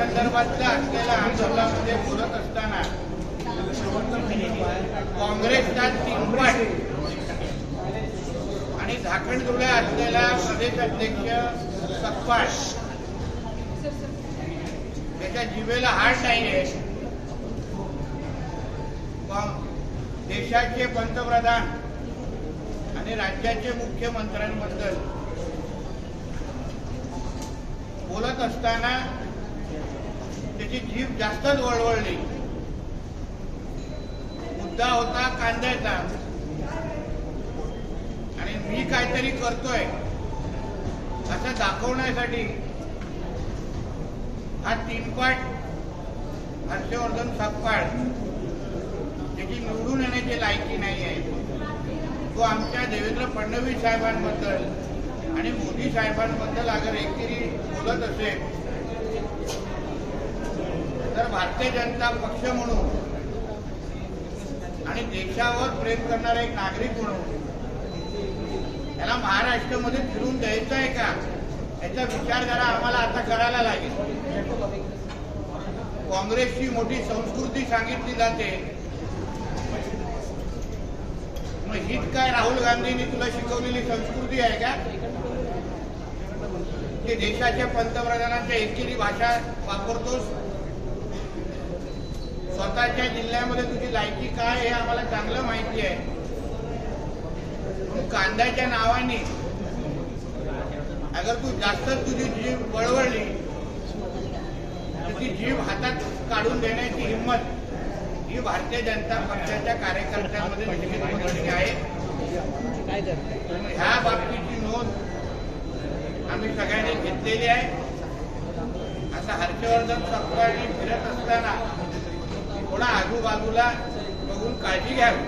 संदर्भातल्या असलेल्या आंदोलनामध्ये बोलत असताना काँग्रेसचा तीनपाट आणि झाकणझुल्या असलेला प्रदेश अध्यक्ष सकपाळ त्याच्या जिभेला हाड नाहीये. देशाचे पंतप्रधान आणि राज्याचे मुख्यमंत्र्यांबद्दल बोलत असताना त्याची जीभ जास्तच वळवळली. मुद्दा होता कांद्याचा आणि मी काहीतरी करतोय असं दाखवण्यासाठी हा तीनपाट हर्षवर्धन सकपाळ त्याची निवडून येण्याची लायकी नाही आहे. तो आमच्या देवेंद्र फडणवीस साहेबांबद्दल आणि मोदी साहेबांबद्दल अगर एकतरी बोलत असेल तर भारतीय जनता पक्ष म्हणून आणि देशावर प्रेम करणारा एक नागरिक म्हणून त्याला महाराष्ट्रामध्ये फिरून द्यायचं आहे का याचा विचार जरा आम्हाला आता करायला लागेल. काँग्रेसची मोठी संस्कृती सांगितली जाते. मग हीच काय राहुल गांधींनी तुला शिकवलेली संस्कृती आहे का की देशाच्या पंतप्रधानांच्या एकेरी भाषा वापरतोस? स्वतःच्या जिल्ह्यामध्ये तुझी लायकी काय हे आम्हाला चांगलं माहिती आहे. कांद्याच्या नावाने अगर तू जास्त तुझी जीभ वळवळली तर ती जीभ हातात काढून देण्याची हिंमत ही भारतीय जनता पक्षाच्या कार्यकर्त्यांमध्ये निश्चितपणे आहे. ह्या बाबतीची नोंद आम्ही सगळ्यांनी घेतलेली आहे. असा हर्षवर्धन सकपाळनी फिरत असताना थोडा आजूबाजूला बघून काळजी घ्यावी.